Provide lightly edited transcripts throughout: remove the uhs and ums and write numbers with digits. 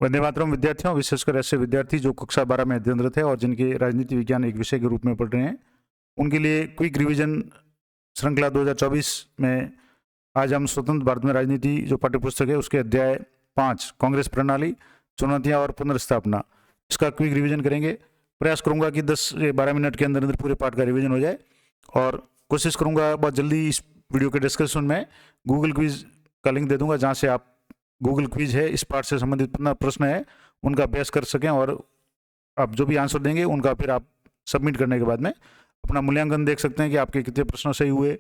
वंदे मातरम विद्यार्थियों, विशेषकर ऐसे विद्यार्थी जो कक्षा 12 में अध्ययनरत है और जिनके राजनीति विज्ञान एक विषय के रूप में पढ़ रहे हैं, उनके लिए क्विक रिवीजन श्रृंखला 2024 में आज हम स्वतंत्र भारत में राजनीति जो पाठ्यपुस्तक है उसके अध्याय 5 कांग्रेस प्रणाली, चुनौतियां और पुनर्स्थापना, इसका क्विक रिवीजन करेंगे। प्रयास करूंगा कि 10 से 12 मिनट के अंदर अंदर पूरे पाठ का रिवीजन हो जाए और कोशिश करूंगा बहुत जल्दी इस वीडियो के डिस्क्रिप्शन में गूगल क्विज का लिंक दे दूंगा, जहां से आप गूगल क्विज है इस पाठ से संबंधित जितना प्रश्न है उनका अभ्यास कर सकें और आप जो भी आंसर देंगे उनका फिर आप सबमिट करने के बाद में अपना मूल्यांकन देख सकते हैं कि आपके कितने प्रश्न सही हुए,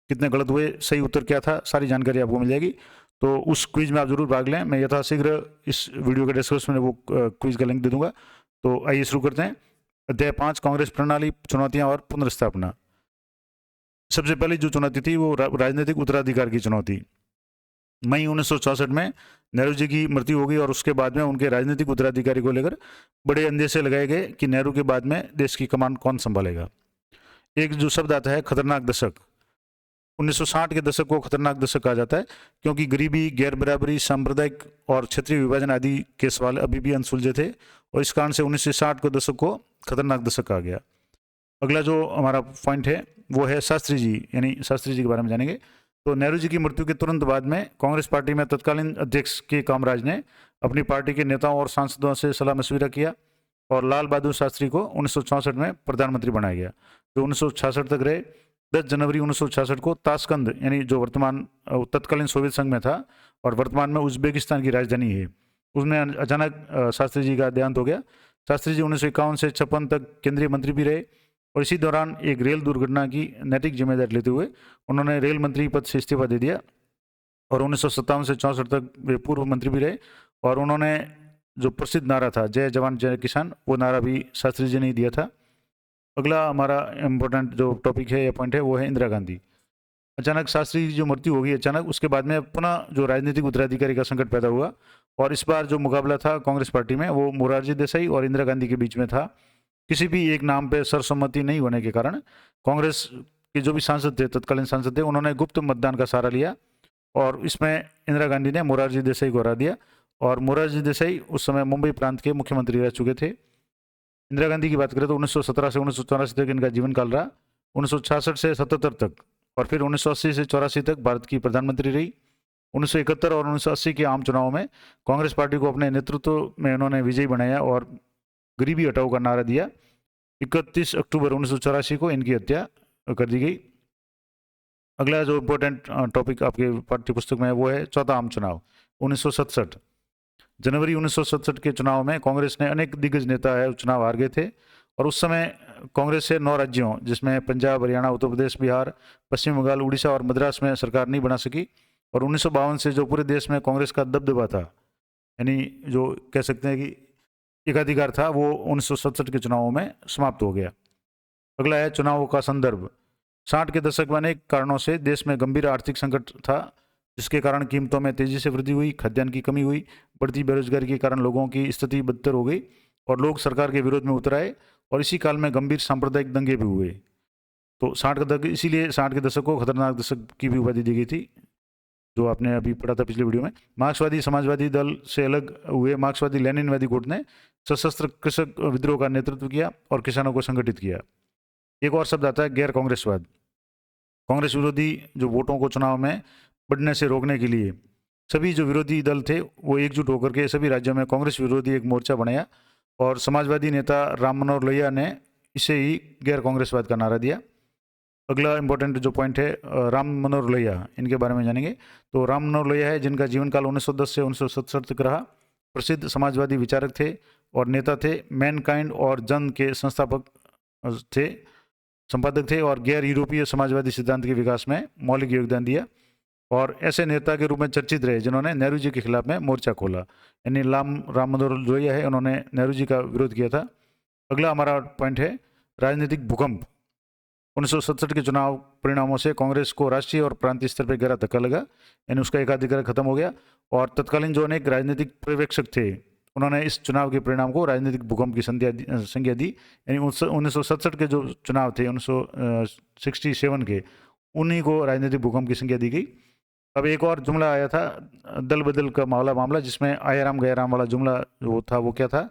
कितने गलत हुए, सही उत्तर क्या था, सारी जानकारी आपको मिल जाएगी। तो उस क्विज में आप जरूर भाग लें। मैं यथाशीघ्र इस वीडियो के डिस्क्रिप्शन में वो क्विज का लिंक दे दूंगा। तो आइए शुरू करते हैं। अध्याय 5 कांग्रेस प्रणाली, चुनौतियां और पुनर्स्थापना। सबसे पहली जो चुनौती थी वो राजनीतिक उत्तराधिकार की चुनौती। मई 1964 में नेहरू जी की मृत्यु हो गई और उसके बाद में उनके राजनीतिक उत्तराधिकारी को लेकर बड़े अंदेशे लगाए गए कि नेहरू के बाद में देश की कमान कौन संभालेगा। एक जो शब्द आता है खतरनाक दशक, 1960 के दशक को खतरनाक दशक कहा जाता है क्योंकि गरीबी, गैर बराबरी, सांप्रदायिक और क्षेत्रीय विभाजन आदि के सवाल अभी भी अनसुलझे थे और इस कारण से 1960 के दशक को खतरनाक दशक कहा गया। अगला जो हमारा पॉइंट है वो है शास्त्री जी, यानी शास्त्री जी के बारे में जानेंगे। तो नेहरू जी की मृत्यु के तुरंत बाद में कांग्रेस पार्टी में तत्कालीन अध्यक्ष के कामराज ने अपनी पार्टी के नेताओं और सांसदों से सलाह मशविरा किया और लाल बहादुर शास्त्री को 1964 में प्रधानमंत्री बनाया गया, जो 1966 तक रहे। 10 जनवरी 1966 को ताशकंद, यानी जो वर्तमान तत्कालीन सोवियत संघ में था और वर्तमान में उज्बेकिस्तान की राजधानी है, उसमें अचानक शास्त्री जी का देहांत हो गया। शास्त्री जी 1951 से 56 तक केंद्रीय मंत्री भी रहे और इसी दौरान एक रेल दुर्घटना की नैतिक जिम्मेदारी लेते हुए उन्होंने रेल मंत्री पद से इस्तीफा दे दिया और 1957 से 64 तक वे पूर्व मंत्री भी रहे और उन्होंने जो प्रसिद्ध नारा था जय जवान जय किसान, वो नारा भी शास्त्री जी ने ही दिया था। अगला हमारा इम्पोर्टेंट जो टॉपिक है या पॉइंट है वो है इंदिरा गांधी। अचानक शास्त्री जी जो मृत्यु होगी अचानक, उसके बाद में पुनः जो राजनीतिक उत्तराधिकारी का संकट पैदा हुआ और इस बार जो मुकाबला था कांग्रेस पार्टी में वो मोरारजी देसाई और इंदिरा गांधी के बीच में था। किसी भी एक नाम पे सर्वसम्मति नहीं होने के कारण कांग्रेस के जो भी सांसद थे, तत्कालीन सांसद थे, उन्होंने गुप्त मतदान का सहारा लिया और इसमें इंदिरा गांधी ने मोरारजी देसाई को हरा दिया और मोरारजी देसाई उस समय मुंबई प्रांत के मुख्यमंत्री रह चुके थे। इंदिरा गांधी की बात करें तो 1917 से 1984 तक इनका जीवन काल रहा, 1966 से 77 तक और फिर 1980 से 84 तक भारत की प्रधानमंत्री रही। 1971 और 1980 के आम चुनावों में कांग्रेस पार्टी को अपने नेतृत्व में उन्होंने विजयी बनाया और गरीबी हटाओ का नारा दिया। 31 अक्टूबर 1984 को इनकी हत्या कर दी गई। अगला जो इम्पोर्टेंट टॉपिक आपके पाठ्य पुस्तक में है वो है चौथा आम चुनाव 1967। जनवरी 1967 के चुनाव में कांग्रेस ने अनेक दिग्गज नेता है चुनाव हार गए थे और उस समय कांग्रेस से 9 राज्यों जिसमें पंजाब, हरियाणा, उत्तर प्रदेश, बिहार, पश्चिम बंगाल, उड़ीसा और मद्रास में सरकार नहीं बना सकी और 1952 से जो पूरे देश में कांग्रेस का दबदबा था, यानी जो कह सकते हैं कि एकाधिकार था, वो 1967 के चुनावों में समाप्त हो गया। अगला है चुनावों का संदर्भ। 60 के दशक में अनेक कारणों से देश में गंभीर आर्थिक संकट था, जिसके कारण कीमतों में तेजी से वृद्धि हुई, खाद्यान्न की कमी हुई, बढ़ती बेरोजगारी के कारण लोगों की स्थिति बदतर हो गई और लोग सरकार के विरोध में उतर आए और इसी काल में गंभीर सांप्रदायिक दंगे भी हुए। तो 60 का दशक, इसीलिए 60 के दशक को खतरनाक दशक की भी उपाधि दी गई थी, जो आपने अभी पढ़ा था पिछले वीडियो में। मार्क्सवादी समाजवादी दल से अलग हुए मार्क्सवादी लेनिनवादी गुट ने सशस्त्र कृषक विद्रोह का नेतृत्व किया और किसानों को संगठित किया। एक और शब्द आता है गैर कांग्रेसवाद। कांग्रेस विरोधी जो वोटों को चुनाव में बढ़ने से रोकने के लिए सभी जो विरोधी दल थे वो एकजुट होकर के सभी राज्यों में कांग्रेस विरोधी एक मोर्चा बनाया और समाजवादी नेता राम मनोहर लोहिया ने इसे ही गैर कांग्रेसवाद का नारा दिया। अगला इंपॉर्टेंट जो पॉइंट है राम मनोहर लोहिया, इनके बारे में जानेंगे। तो राम मनोहर लोहिया है जिनका जीवन काल 1910 से 1967 तक रहा। प्रसिद्ध समाजवादी विचारक थे और नेता थे। मैनकाइंड और जन के संस्थापक थे, संपादक थे और गैर यूरोपीय समाजवादी सिद्धांत के विकास में मौलिक योगदान दिया और ऐसे नेता के रूप में चर्चित रहे जिन्होंने नेहरू जी के खिलाफ में मोर्चा खोला, यानी राम मनोहर लोहिया है, उन्होंने नेहरू जी का विरोध किया था। अगला हमारा पॉइंट है राजनीतिक भूकंप। 1967 के चुनाव परिणामों से कांग्रेस को राष्ट्रीय और प्रांतीय स्तर पर गहरा धक्का लगा, यानी उसका एकाधिकार खत्म हो गया और तत्कालीन जो अनेक राजनीतिक पर्यवेक्षक थे उन्होंने इस चुनाव के परिणाम को राजनीतिक भूकंप की संज्ञा दी। यानी 1967 के जो चुनाव थे 1967 के, उन्हीं को राजनीतिक भूकंप की संज्ञा दी गई। अब एक और जुमला आया था दल बदल का मामला, जिसमें आयाराम गयाराम वाला जुमला जो था वो क्या था,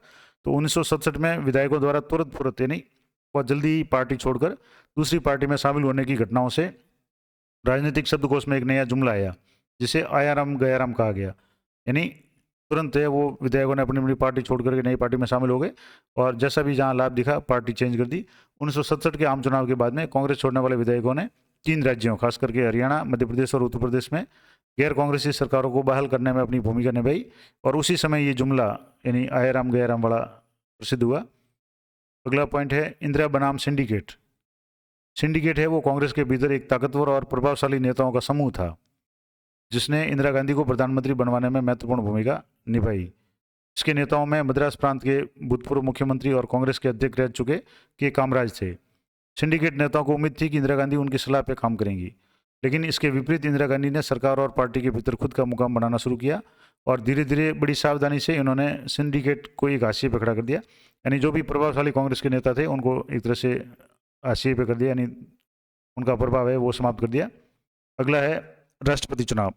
तो 1967 में विधायकों द्वारा तुरंत फुरत यानी बहुत जल्दी पार्टी छोड़कर दूसरी पार्टी में शामिल होने की घटनाओं से राजनीतिक शब्दकोश में एक नया जुमला आया जिसे आयाराम गयाराम कहा गया। यानी तुरंत है वो विधायकों ने अपनी अपनी पार्टी छोड़ करके नई पार्टी में शामिल हो गए और जैसा भी जहां लाभ दिखा पार्टी चेंज कर दी। 1967 के आम चुनाव के बाद में कांग्रेस छोड़ने वाले विधायकों ने 3 राज्यों खास करके हरियाणा, मध्य प्रदेश और उत्तर प्रदेश में गैर कांग्रेसी सरकारों को बहाल करने में अपनी भूमिका निभाई और उसी समय ये जुमला यानी आयाराम गयाराम वाला प्रसिद्ध हुआ। अगला पॉइंट है इंदिरा बनाम सिंडिकेट। सिंडिकेट है वो कांग्रेस के भीतर एक ताकतवर और प्रभावशाली नेताओं का समूह था जिसने इंदिरा गांधी को प्रधानमंत्री बनवाने में महत्वपूर्ण भूमिका निभाई। इसके नेताओं में मद्रास प्रांत के भूतपूर्व मुख्यमंत्री और कांग्रेस के अध्यक्ष रह चुके के कामराज थे। सिंडिकेट नेताओं को उम्मीद थी कि इंदिरा गांधी उनकी सलाह पर काम करेंगी, लेकिन इसके विपरीत इंदिरा गांधी ने सरकार और पार्टी के भीतर खुद का मुकाम बनाना शुरू किया और धीरे धीरे बड़ी सावधानी से इन्होंने सिंडिकेट को एक हाशिए पर खड़ा कर दिया। यानी जो भी प्रभावशाली कांग्रेस के नेता थे उनको एक तरह से हाशिए पे कर दिया, यानी उनका प्रभाव है वो समाप्त कर दिया। अगला है राष्ट्रपति चुनाव।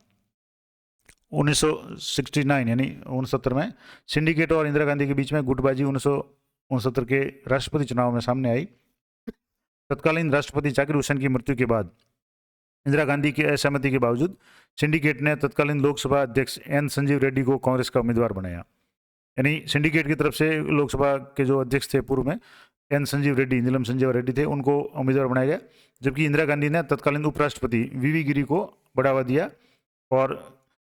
1969 यानी 69 में सिंडिकेट और इंदिरा गांधी के बीच में गुटबाजी 1969 के राष्ट्रपति चुनाव में सामने आई। तत्कालीन राष्ट्रपति जाकिर हुसैन की मृत्यु के बाद इंदिरा गांधी की असहमति के बावजूद सिंडिकेट ने तत्कालीन लोकसभा अध्यक्ष एन संजीव रेड्डी को कांग्रेस का उम्मीदवार बनाया। यानी सिंडिकेट की तरफ से लोकसभा के जो अध्यक्ष थे पूर्व में एन संजीव रेड्डी, नीलम संजीव रेड्डी थे, उनको उम्मीदवार बनाया गया, जबकि इंदिरा गांधी ने तत्कालीन उपराष्ट्रपति वीवी गिरी को बढ़ावा दिया और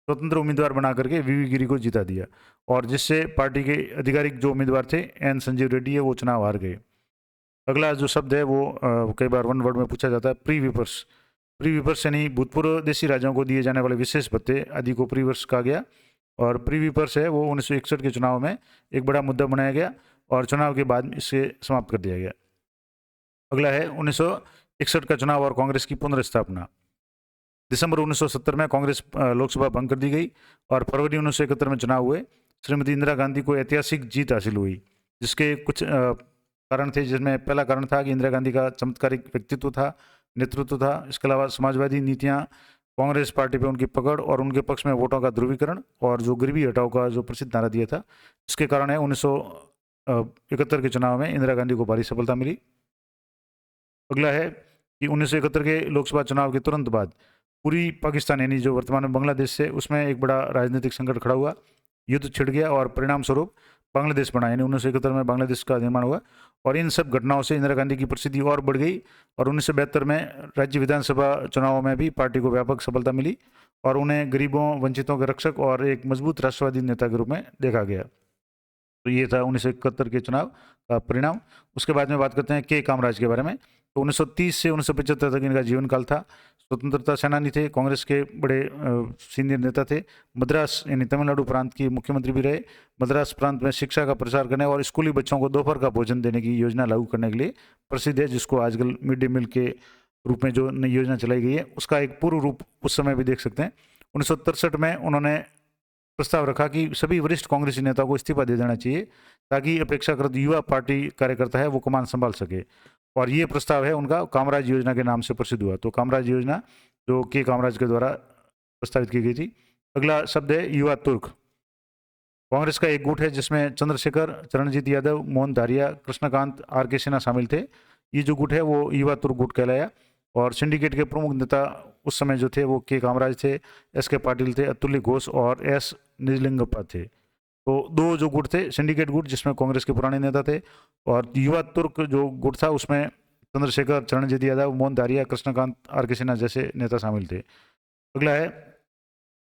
स्वतंत्र उम्मीदवार बना करके वीवी गिरी को जिता दिया और जिससे पार्टी के आधिकारिक जो उम्मीदवार थे एन संजीव रेड्डी है वो चुनाव हार गए। अगला जो शब्द है वो कई बार वन वर्ड में पूछा जाता है, प्रीविपर्स। प्रीविपर्स यानी भूतपूर्व देशी राज्यों को दिए जाने वाले विशेष भत्ते आदि को प्रीविपर्स कहा गया और प्रीविपर्स है वो 1961 के चुनाव में एक बड़ा मुद्दा बनाया गया और चुनाव के बाद इसे समाप्त कर दिया गया। अगला है 1961 का चुनाव और कांग्रेस की पुनर्स्थापना। दिसंबर 1970 में कांग्रेस लोकसभा भंग कर दी गई और फरवरी 1971 में चुनाव हुए। श्रीमती इंदिरा गांधी को ऐतिहासिक जीत हासिल हुई, जिसके कुछ कारण थे, जिसमें पहला कारण था कि इंदिरा गांधी का चमत्कारिक व्यक्तित्व था, नेतृत्व था। इसके अलावा समाजवादी नीतियाँ, कांग्रेस पार्टी पे उनकी पकड़ और उनके पक्ष में वोटों का ध्रुवीकरण और जो गरीबी हटाओ का जो प्रसिद्ध नारा दिया था, इसके कारण है 1971 के चुनाव में इंदिरा गांधी को भारी सफलता मिली। अगला है कि 1971 के लोकसभा चुनाव के तुरंत बाद पूरी पाकिस्तान यानी जो वर्तमान में बांग्लादेश से उसमें एक बड़ा राजनीतिक संकट खड़ा हुआ, युद्ध छिड़ गया और परिणाम स्वरूप बांग्लादेश बना, यानी 1971 में बांग्लादेश का निर्माण हुआ और इन सब घटनाओं से इंदिरा गांधी की प्रसिद्धि और बढ़ गई और 1972 में राज्य विधानसभा चुनावों में भी पार्टी को व्यापक सफलता मिली और उन्हें गरीबों, वंचितों के रक्षक और एक मजबूत राष्ट्रवादी नेता के रूप में देखा गया। तो ये था 1971 के चुनाव का परिणाम। उसके बाद में बात करते हैं के कामराज के बारे में। तो 1930 से 1975 तक इनका जीवन काल था। स्वतंत्रता सेनानी थे, कांग्रेस के बड़े सीनियर नेता थे, मद्रास यानी तमिलनाडु प्रांत के मुख्यमंत्री भी रहे। मद्रास प्रांत में शिक्षा का प्रसार करने और स्कूली बच्चों को दोपहर का भोजन देने की योजना लागू करने के लिए प्रसिद्ध है, जिसको आजकल मिड डे मील के रूप में जो नई योजना चलाई गई है उसका एक पूर्व रूप उस समय भी देख सकते हैं। 1963 में उन्होंने प्रस्ताव रखा कि सभी वरिष्ठ कांग्रेसी नेताओं को इस्तीफा दे देना चाहिए ताकि अपेक्षाकृत युवा पार्टी कार्यकर्ता है वो कमान संभाल सके, और ये प्रस्ताव है उनका कामराज योजना के नाम से प्रसिद्ध हुआ। तो कामराज योजना जो के कामराज के द्वारा प्रस्तावित की गई थी। अगला शब्द है युवा तुर्क। कांग्रेस का एक गुट है जिसमें चंद्रशेखर, चरणजीत यादव, मोहन धारिया, कृष्णकांत, आर के सिन्हा शामिल थे। ये जो गुट है वो युवा तुर्क गुट कहलाया और सिंडिकेट के प्रमुख नेता उस समय जो थे वो के कामराज थे, एस के पाटिल थे, अतुल्य घोष और एस निजलिंगप्पा थे। तो दो जो गुट थे, सिंडिकेट गुट जिसमें कांग्रेस के पुराने नेता थे और युवा तुर्क जो गुट था उसमें चंद्रशेखर, चरणजीत यादव, मोहन धारिया, कृष्णकांत, आर के सिन्हा जैसे नेता शामिल थे। अगला है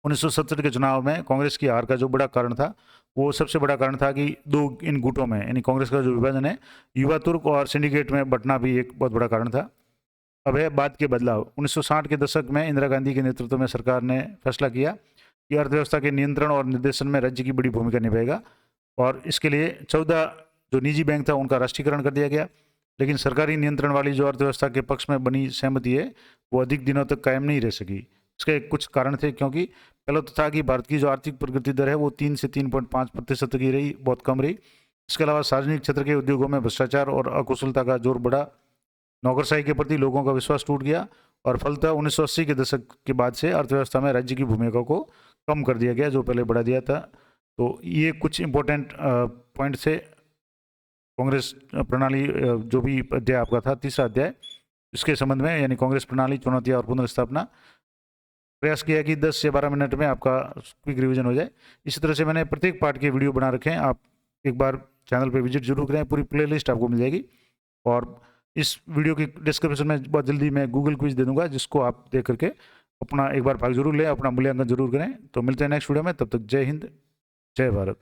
1970 के चुनाव में कांग्रेस की हार का जो बड़ा कारण था वो सबसे बड़ा कारण था कि दो इन गुटों में यानी कांग्रेस का जो विभाजन है, युवा तुर्क और सिंडिकेट में बंटना भी एक बहुत बड़ा कारण था। अब है बाद के बदलाव। 1960 के दशक में इंदिरा गांधी के नेतृत्व में सरकार ने फैसला किया कि अर्थव्यवस्था के नियंत्रण और निर्देशन में राज्य की बड़ी भूमिका निभाएगा और इसके लिए 14 जो निजी बैंक था उनका राष्ट्रीयकरण कर दिया गया। लेकिन सरकारी नियंत्रण वाली जो अर्थव्यवस्था के पक्ष में बनी सहमति है वो अधिक दिनों तक कायम नहीं रह सकी। इसके कुछ कारण थे, क्योंकि पहला तो था कि भारत की जो आर्थिक प्रगति दर है वो 3 से 3.5% तक ही रही, बहुत कम रही। इसके अलावा सार्वजनिक क्षेत्र के उद्योगों में भ्रष्टाचार और अकुशलता का जोर बढ़ा, नौकरशाही के प्रति लोगों का विश्वास टूट गया और फलतः 1980 के दशक के बाद से अर्थव्यवस्था में राज्य की भूमिका को कम कर दिया गया, जो पहले बढ़ा दिया था। तो ये कुछ इम्पोर्टेंट पॉइंट से कांग्रेस प्रणाली, जो भी अध्याय आपका था, तीसरा अध्याय, इसके संबंध में, यानी कांग्रेस प्रणाली, चुनौतियाँ और पुनर्स्थापना, प्रयास किया कि 10 से 12 मिनट में आपका क्विक रिवीजन हो जाए। इसी तरह से मैंने प्रत्येक पार्ट के वीडियो बना रखे हैं, आप एक बार चैनल पे विजिट जरूर करें, पूरी प्लेलिस्ट आपको मिल जाएगी। और इस वीडियो की डिस्क्रिप्शन में बहुत जल्दी मैं गूगल क्विज दे दूंगा, जिसको आप देख करके अपना एक बार भाग जरूर लें, अपना मूल्यांकन जरूर करें। तो मिलते हैं नेक्स्ट वीडियो में, तब तक जय हिंद, जय भारत।